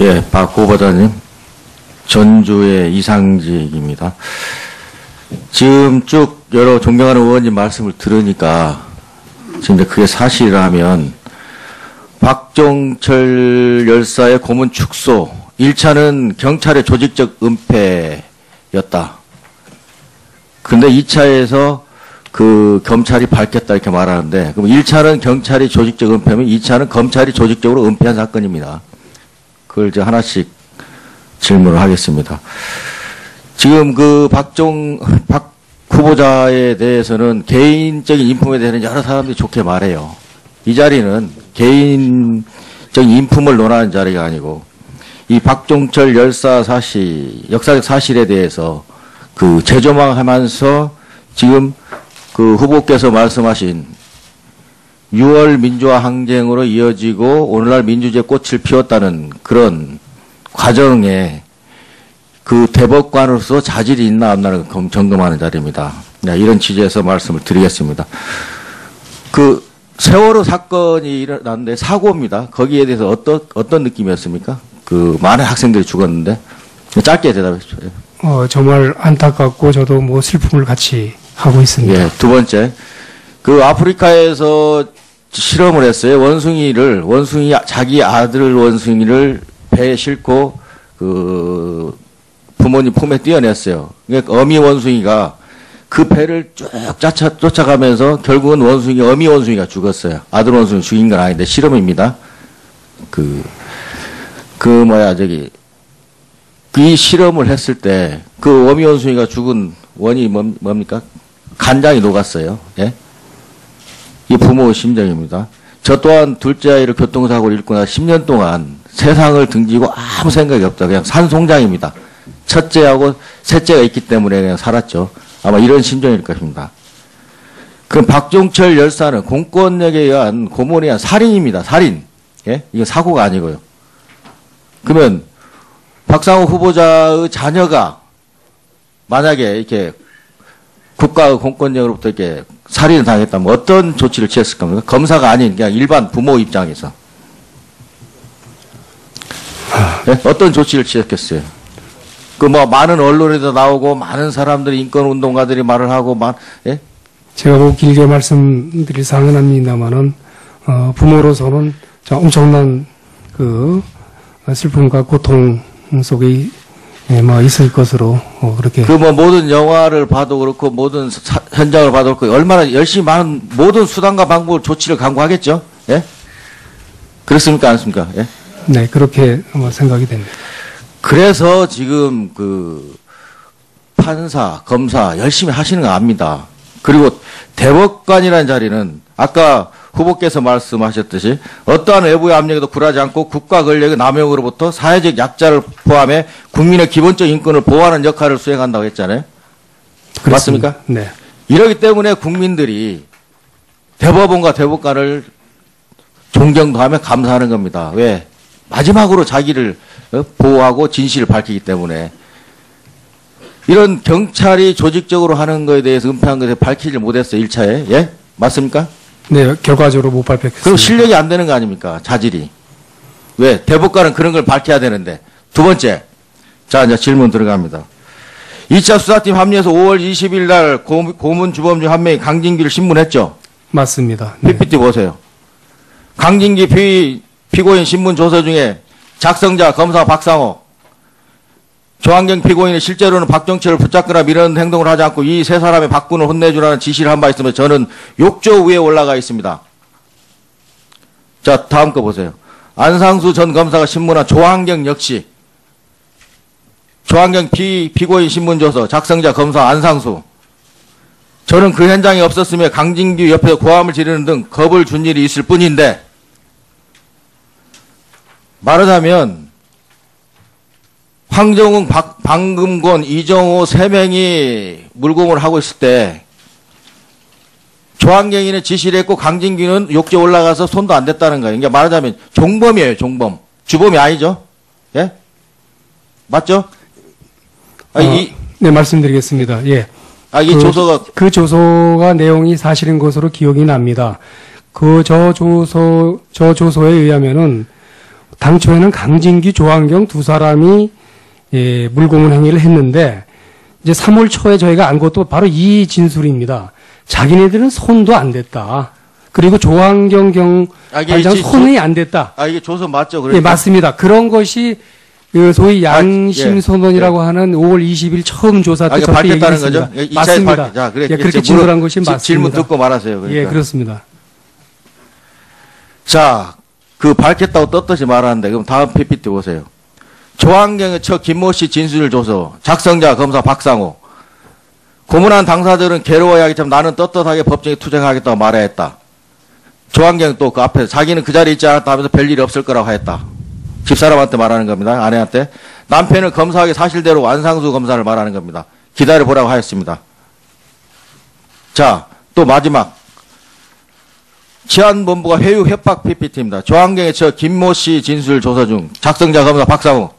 예, 박 후보자님, 전주의 이상직입니다. 지금 쭉 여러 존경하는 의원님 말씀을 들으니까 진짜 그게 사실이라면 박종철 열사의 고문 축소 1차는 경찰의 조직적 은폐였다. 근데 2차에서 그 검찰이 밝혔다 이렇게 말하는데, 그럼 1차는 경찰이 조직적 은폐면 2차는 검찰이 조직적으로 은폐한 사건입니다. 그걸 이제 하나씩 질문을 하겠습니다. 지금 그 박 후보자에 대해서는 개인적인 인품에 대해서는 여러 사람들이 좋게 말해요. 이 자리는 개인적인 인품을 논하는 자리가 아니고 이 박종철 열사 사실, 역사적 사실에 대해서 그 재조망하면서 지금 그 후보께서 말씀하신 6월 민주화 항쟁으로 이어지고 오늘날 민주주의의 꽃을 피웠다는 그런 과정에 그 대법관으로서 자질이 있나 없나를 점검하는 자리입니다. 이런 취지에서 말씀을 드리겠습니다. 그 세월호 사건이 일어났는데 사고입니다. 거기에 대해서 어떤 느낌이었습니까? 그 많은 학생들이 죽었는데 짧게 대답해 주세요. 정말 안타깝고 저도 뭐 슬픔을 같이 하고 있습니다. 예, 두 번째. 그 아프리카에서 실험을 했어요. 자기 아들 원숭이를 배에 싣고 그 부모님 품에 띄어냈어요. 그러니까 어미 원숭이가 그 배를 쭉 쫓아가면서 결국은 어미 원숭이가 죽었어요. 아들 원숭이 죽인 건 아닌데 실험입니다. 이 실험을 했을 때 그 어미 원숭이가 죽은 원인이 뭡니까? 간장이 녹았어요. 예? 이 부모의 심정입니다. 저 또한 둘째 아이를 교통사고를 잃고 나서 10년 동안 세상을 등지고 아무 생각이 없다. 그냥 산송장입니다. 첫째하고 셋째가 있기 때문에 그냥 살았죠. 아마 이런 심정일 것입니다. 그럼 박종철 열사는 공권력에 의한 고문에 의한 살인입니다. 살인. 예? 이거 사고가 아니고요. 그러면 박상호 후보자의 자녀가 만약에 이렇게 국가의 공권력으로부터 이렇게 살인을 당했다면 어떤 조치를 취했을 겁니까? 검사가 아닌 그냥 일반 부모 입장에서. 네? 어떤 조치를 취했겠어요? 많은 언론에도 나오고 많은 사람들이 인권운동가들이 말을 하고 예? 제가 뭐 길게 말씀드릴 사항은 아닙니다만은 부모로서는 엄청난 그 슬픔과 고통 속에 있을 것으로 그렇게. 모든 영화를 봐도 그렇고 모든 현장을 봐도 그렇고 얼마나 열심히 많은 모든 수단과 방법을 조치를 강구하겠죠. 예? 그렇습니까, 않습니까? 예? 네, 그렇게 생각이 됩니다. 그래서 지금 그 판사, 검사 열심히 하시는 거 압니다. 그리고 대법관이라는 자리는 아까 후보께서 말씀하셨듯이 어떠한 외부의 압력에도 굴하지 않고 국가 권력의 남용으로부터 사회적 약자를 포함해 국민의 기본적 인권을 보호하는 역할을 수행한다고 했잖아요. 그렇습니다. 맞습니까? 네. 이러기 때문에 국민들이 대법원과 대법관을 존경도 하며 감사하는 겁니다. 왜? 마지막으로 자기를 보호하고 진실을 밝히기 때문에. 이런 경찰이 조직적으로 하는 것에 대해서 은폐한 것에 밝히지 못했어요. 1차에. 예? 맞습니까? 네, 결과적으로 못 발표했습니다. 그럼 실력이 안 되는 거 아닙니까? 자질이. 왜? 대법관은 그런 걸 밝혀야 되는데. 두 번째. 자, 이제 질문 들어갑니다. 2차 수사팀 합류해서 5월 20일 날 고문 주범 중 한 명이 강진기를 신문했죠? 맞습니다. 네. PPT 보세요. 강진기 피고인 신문 조서 중에 작성자 검사 박상호, 조한경 피고인이 실제로는 박종철을 붙잡거나 밀어넣는 행동을 하지 않고 이 세 사람의 박군을 혼내주라는 지시를 한 바 있으면 저는 욕조 위에 올라가 있습니다. 자, 다음 거 보세요. 안상수 전 검사가 신문한 조한경 역시 조한경 피고인 신문조서 작성자 검사 안상수, 저는 그 현장에 없었으며 강진규 옆에서 고함을 지르는 등 겁을 준 일이 있을 뿐인데, 말하자면 황정웅, 방금권, 이정호 세 명이 물공을 하고 있을 때 조한경이는 지시를 했고 강진규는 욕조에 올라가서 손도 안 댔다는 거예요. 그러니까 말하자면 종범이에요. 종범. 주범이 아니죠. 예? 맞죠? 네, 말씀드리겠습니다. 예. 이 조서가. 그 조서가 내용이 사실인 것으로 기억이 납니다. 저 조서에 의하면은 당초에는 강진규, 조한경 두 사람이 물고문 행위를 했는데 이제 3월 초에 저희가 안 것도 바로 이 진술입니다. 자기네들은 손도 안 댔다. 그리고 조한경 경관장 손이 안 댔다. 이게 조선 맞죠? 예, 맞습니다. 그런 것이 그 소위 양심 선언이라고 하는 5월 20일 처음 조사 때 그러니까 밝혔다는 거죠? 맞습니다. 자, 그래, 예, 그렇게 진술한 것이 맞습니다. 질문 듣고 말하세요. 그러니까. 예, 그렇습니다. 자, 그 밝혔다고 떳떳이 말하는데 그럼 다음 PPT 보세요. 조한경의 처 김모 씨 진술 조서, 작성자 검사 박상호. 고문한 당사자들은 괴로워야 하겠지만 나는 떳떳하게 법정에 투쟁하겠다고 말해야 했다. 조한경 또 그 앞에서 자기는 그 자리에 있지 않았다 하면서 별일이 없을 거라고 하였다. 집사람한테 말하는 겁니다. 아내한테. 남편은 검사에게 사실대로 안상수 검사를 말하는 겁니다. 기다려보라고 하였습니다. 자, 또 마지막. 치안본부가 회유 협박 PPT입니다. 조한경의 처 김모 씨 진술 조서 중 작성자 검사 박상우.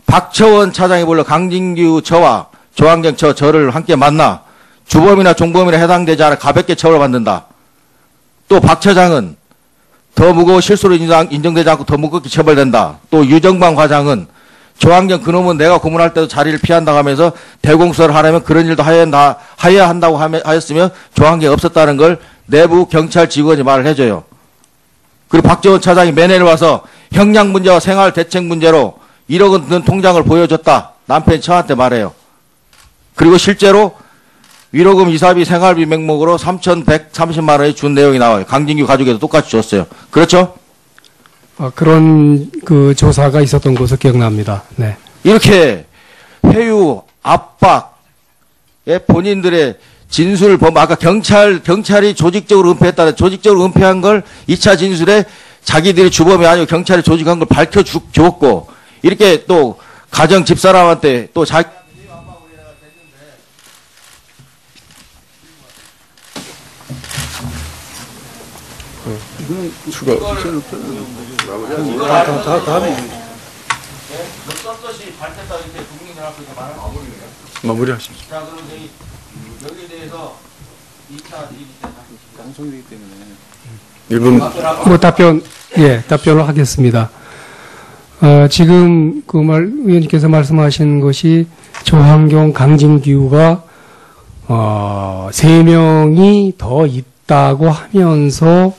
박처원 차장이 불러 강진규 처와 조한경 저를 함께 만나 주범이나 종범이나 해당되지 않아 가볍게 처벌받는다. 또 박 처장은 더 무거워 실수로 인정되지 않고 더 무겁게 처벌된다. 또 유정방 과장은 조한경 그놈은 내가 고문할 때도 자리를 피한다고 하면서 대공수사를 하려면 그런 일도 하여야 한다고 하였으며 조한경이 없었다는 걸 내부 경찰 직원이 말을 해줘요. 그리고 박정원 차장이 면회를 와서 형량 문제와 생활 대책 문제로 1억 원 든 통장을 보여줬다. 남편이 처한테 말해요. 그리고 실제로 위로금 이사비 생활비 명목으로 3,130만 원이 준 내용이 나와요. 강진규 가족에도 똑같이 줬어요. 그렇죠? 그런 그 조사가 있었던 것으로 기억납니다. 네. 이렇게 회유, 압박에 본인들의 진술 아까 경찰이 조직적으로 은폐했다는 조직적으로 은폐한 걸 2차 진술에 자기들이 주범이 아니고 경찰이 조직한 걸 밝혀줬고 이렇게 또 가정 집사람한테 또 이거는 추가 다음에 떳떳이 밝혔다 이렇게 국민들 앞에서 말하는 마무리하시죠. 자, 그럼 여기에 대해서 2차 방송이기 때문에 1분 뭐 답변을 하겠습니다. 지금 의원님께서 말씀하신 것이 조한경, 강진규가 3명이 더 있다고 하면서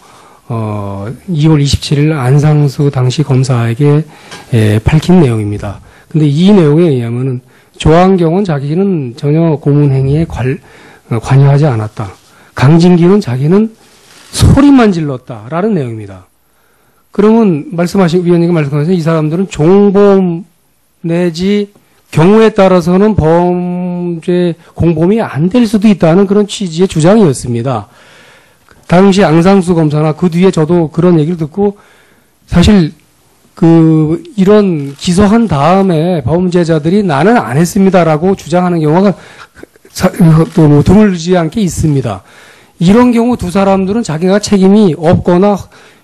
2월 27일 안상수 당시 검사에게 밝힌 내용입니다. 근데 이 내용에 의하면은 조한경은 자기는 전혀 고문 행위에 관여하지 않았다. 강진규는 자기는 소리만 질렀다라는 내용입니다. 그러면 위원님이 말씀하신 이 사람들은 종범 내지 경우에 따라서는 범죄 공범이 안 될 수도 있다는 그런 취지의 주장이었습니다. 당시 안상수 검사나 그 뒤에 저도 그런 얘기를 듣고 사실 이런 기소한 다음에 범죄자들이 나는 안 했습니다라고 주장하는 경우가 또 드물지 않게 있습니다. 이런 경우 두 사람들은 자기가 책임이 없거나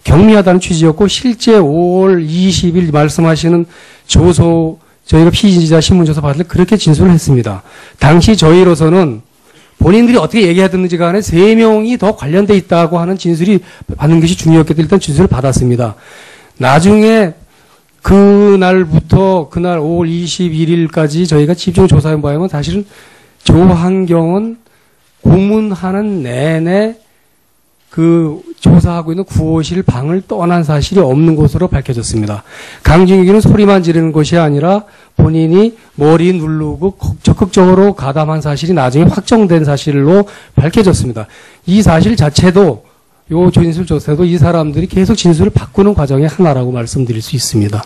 경미하다는 취지였고 실제 5월 20일 말씀하시는 조서 저희가 피의자 신문조사 받을 때 그렇게 진술을 했습니다. 당시 저희로서는 본인들이 어떻게 얘기하든지 간에 3명이 더 관련돼 있다고 하는 진술이 받는 것이 중요했기 때문에 일단 진술을 받았습니다. 나중에 그날부터 그날 5월 21일까지 저희가 집중 조사해 보면 사실은 조한경은 고문하는 내내 그 조사하고 있는 구호실 방을 떠난 사실이 없는 것으로 밝혀졌습니다. 강진규는 소리만 지르는 것이 아니라 본인이 머리 누르고 적극적으로 가담한 사실이 나중에 확정된 사실로 밝혀졌습니다. 이 사실 자체도 요 진술 조사도 이 사람들이 계속 진술을 바꾸는 과정의 하나라고 말씀드릴 수 있습니다.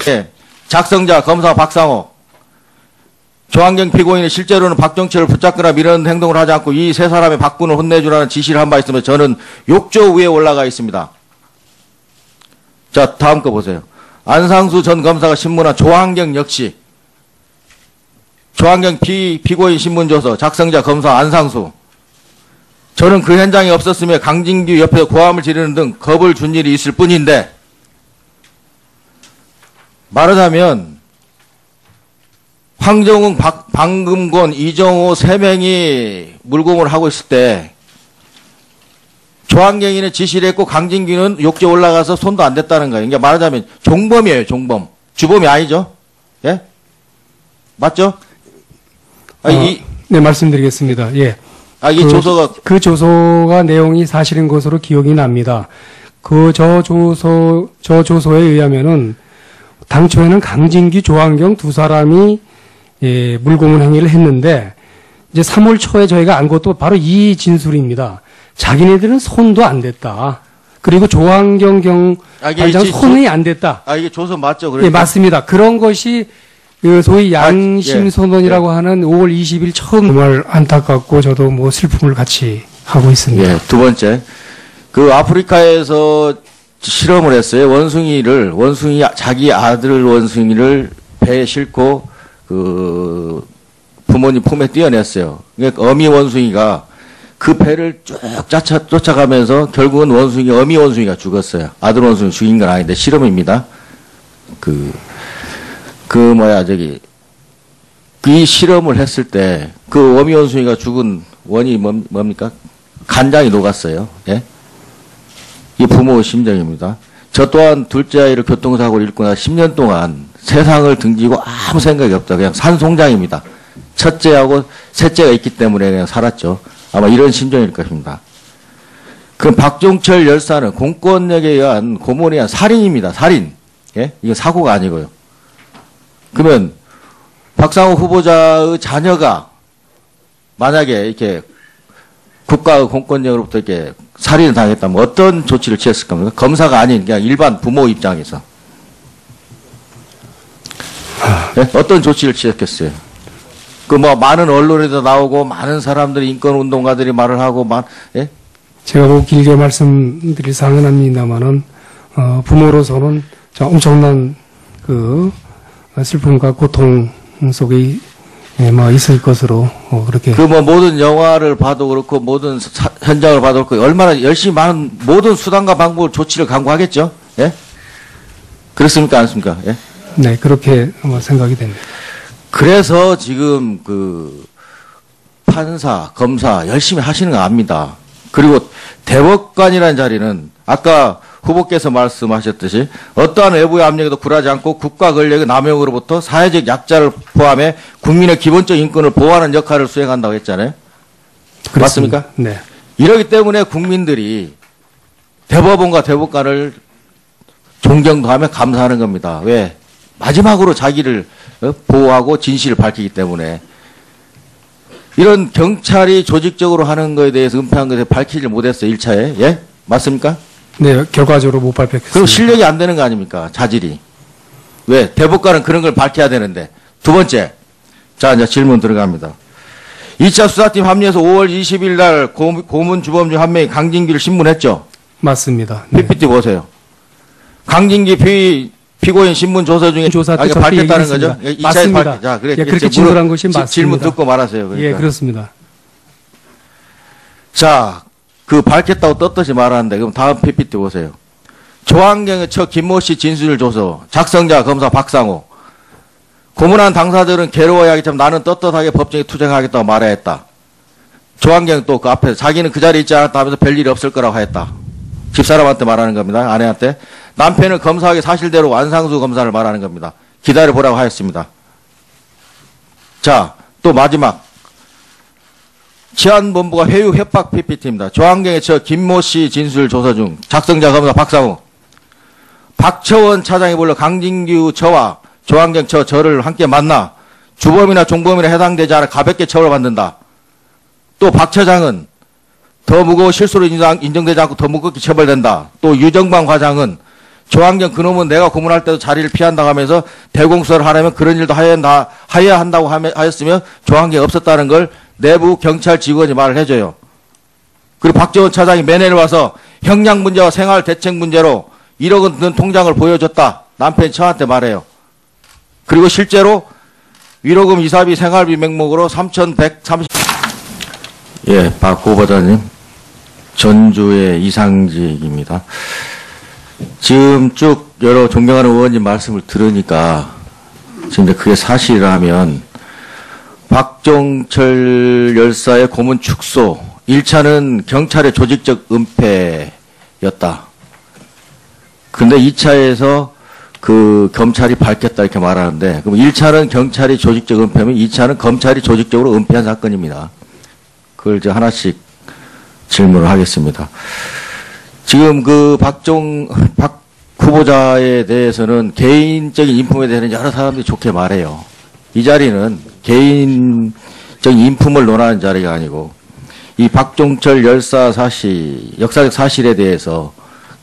네, 작성자 검사 박상호. 조한경 피고인이 실제로는 박정철을 붙잡거나 밀어넣는 행동을 하지 않고 이 세 사람의 박군을 혼내주라는 지시를 한 바 있으면 저는 욕조 위에 올라가 있습니다. 자, 다음 거 보세요. 안상수 전 검사가 신문한 조한경 역시 조한경 피고인 신문조서 작성자 검사 안상수. 저는 그 현장에 없었으며 강진규 옆에서 고함을 지르는 등 겁을 준 일이 있을 뿐인데 말하자면 황정웅, 방금권, 이정호 3명이 물공을 하고 있을 때 조한경이는 지시를 했고 강진규는 욕조 올라가서 손도 안 댔다는 거예요. 그러니까 말하자면 종범이에요, 종범. 주범이 아니죠? 예? 맞죠? 네, 말씀드리겠습니다. 예. 이 조서가. 그 조서가 내용이 사실인 것으로 기억이 납니다. 저 조서에 의하면은 당초에는 강진규, 조한경 두 사람이 예, 물고문 행위를 했는데 이제 3월 초에 저희가 안 것도 바로 이 진술입니다. 자기네들은 손도 안 댔다. 그리고 조한경 경찰장 손이 안 댔다. 이게 조서 맞죠? 예, 맞습니다. 그런 것이 그 소위 양심선언이라고 하는 5월 20일 처음 정말 안타깝고 저도 뭐 슬픔을 같이 하고 있습니다. 예, 두 번째. 그 아프리카에서 실험을 했어요. 자기 아들 원숭이를 배에 싣고 그 부모님 품에 띄어냈어요. 그러니까 어미 원숭이가 그 배를 쭉 쫓아가면서 결국은 어미 원숭이가 죽었어요. 아들 원숭이 죽인 건 아닌데 실험입니다. 이 실험을 했을 때 그 어미 원숭이가 죽은 원인이 뭡니까? 간장이 녹았어요. 예? 이 부모의 심정입니다. 저 또한 둘째 아이를 교통사고를 잃고 나서 10년 동안 세상을 등지고 아무 생각이 없다. 그냥 산송장입니다. 첫째하고 셋째가 있기 때문에 그냥 살았죠. 아마 이런 심정일 것입니다. 그럼 박종철 열사는 공권력에 의한 고문에 의한 살인입니다. 살인. 예? 이거 사고가 아니고요. 그러면 박상호 후보자의 자녀가 만약에 이렇게 국가의 공권력으로부터 이렇게 살인을 당했다면 어떤 조치를 취했을 겁니까? 검사가 아닌 그냥 일반 부모 입장에서. 네? 어떤 조치를 취했겠어요? 많은 언론에도 나오고 많은 사람들이 인권운동가들이 말을 하고 예? 제가 뭐 길게 말씀드릴 사항은 아닙니다만은 부모로서는 엄청난 그 슬픔과 고통 속에 있을 것으로 그렇게. 모든 영화를 봐도 그렇고 모든 현장을 봐도 그렇고 얼마나 열심히 많은 모든 수단과 방법을 조치를 강구하겠죠. 예? 그렇습니까, 않습니까? 예? 네, 그렇게 생각이 됩니다. 그래서 지금 판사, 검사 열심히 하시는 거 압니다. 그리고 대법관이라는 자리는 아까 후보께서 말씀하셨듯이 어떠한 외부의 압력에도 굴하지 않고 국가 권력의 남용으로부터 사회적 약자를 포함해 국민의 기본적 인권을 보호하는 역할을 수행한다고 했잖아요. 그렇습니다. 맞습니까? 네. 이러기 때문에 국민들이 대법원과 대법관을 존경도 하며 감사하는 겁니다. 왜? 마지막으로 자기를 보호하고 진실을 밝히기 때문에. 이런 경찰이 조직적으로 하는 것에 대해서 은폐한 것에 밝히지 못했어요. 1차에. 예? 맞습니까? 네, 결과적으로 못 발표했습니다. 그럼 실력이 안 되는 거 아닙니까? 자질이. 왜? 대법관은 그런 걸 밝혀야 되는데. 두 번째. 자, 이제 질문 들어갑니다. 2차 수사팀 합류해서 5월 20일 날 고문 주범 중 한 명이 강진규를 신문했죠? 맞습니다. 네. PPT 보세요. 강진규 피고인 신문 조서 중에 조사 때 밝혔다는 거죠? 맞습니다. 자, 그래. 예, 그렇게 진술한 것이 맞습니다. 질문 듣고 말하세요. 그러니까. 예, 그렇습니다. 자, 밝혔다고 떳떳이 말하는데 그럼 다음 PPT 보세요. 조한경의 첫 김모 씨 진술 조서, 작성자 검사 박상호. 고문한 당사자들은 괴로워야 하겠지만 나는 떳떳하게 법정에 투쟁하겠다고 말해야 했다. 조한경 또 그 앞에서 자기는 그 자리에 있지 않았다 하면서 별일이 없을 거라고 하였다. 집사람한테 말하는 겁니다. 아내한테. 남편은 검사에게 사실대로 완상수 검사를 말하는 겁니다. 기다려보라고 하였습니다. 자, 또 마지막. 치안본부가 회유 협박 PPT입니다. 조한경의 저 김모 씨 진술 조서 중 작성자 검사 박상호. 박처원 차장이 불러 강진규 저와 조한경 저를 함께 만나 주범이나 종범이나 해당되지 않아 가볍게 처벌받는다. 또 박 처장은 더 무거워 실수로 인정되지 않고 더 무겁게 처벌된다. 또 유정방 과장은 조한경 그놈은 내가 고문할 때도 자리를 피한다고 하면서 대공수사를 하려면 그런 일도 하여야 한다고 하였으며 조한경이 없었다는 걸 내부 경찰 직원이 말을 해줘요. 그리고 박정원 차장이 면회를 와서 형량 문제와 생활 대책 문제로 1억 원 든 통장을 보여줬다. 남편이 저한테 말해요. 그리고 실제로 위로금 이사비 생활비 명목으로 3,130. 예, 박 후보자님. 전주의 이상직입니다. 지금 쭉 여러 존경하는 의원님 말씀을 들으니까 지금 그게 사실이라면 박종철 열사의 고문 축소 1차는 경찰의 조직적 은폐였다. 근데 2차에서 그 검찰이 밝혔다 이렇게 말하는데, 그럼 1차는 경찰이 조직적 은폐면 2차는 검찰이 조직적으로 은폐한 사건입니다. 그걸 이제 하나씩 질문을 하겠습니다. 지금 그 박 후보자에 대해서는 개인적인 인품에 대해서는 여러 사람들이 좋게 말해요. 이 자리는 개인적인 인품을 논하는 자리가 아니고, 이 박종철 열사 사실, 역사적 사실에 대해서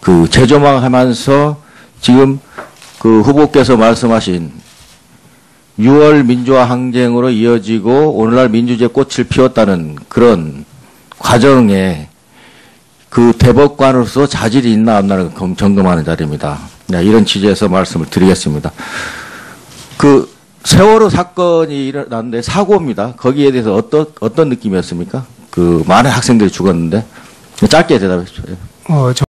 그 재조망하면서 지금 그 후보께서 말씀하신 6월 민주화 항쟁으로 이어지고 오늘날 민주주의의 꽃을 피웠다는 그런 과정에 그 대법관으로서 자질이 있나 없나를 점검하는 자리입니다. 네, 이런 취지에서 말씀을 드리겠습니다. 그 세월호 사건이 일어났는데 사고입니다. 거기에 대해서 어떤 느낌이었습니까? 그 많은 학생들이 죽었는데 짧게 대답해 주세요.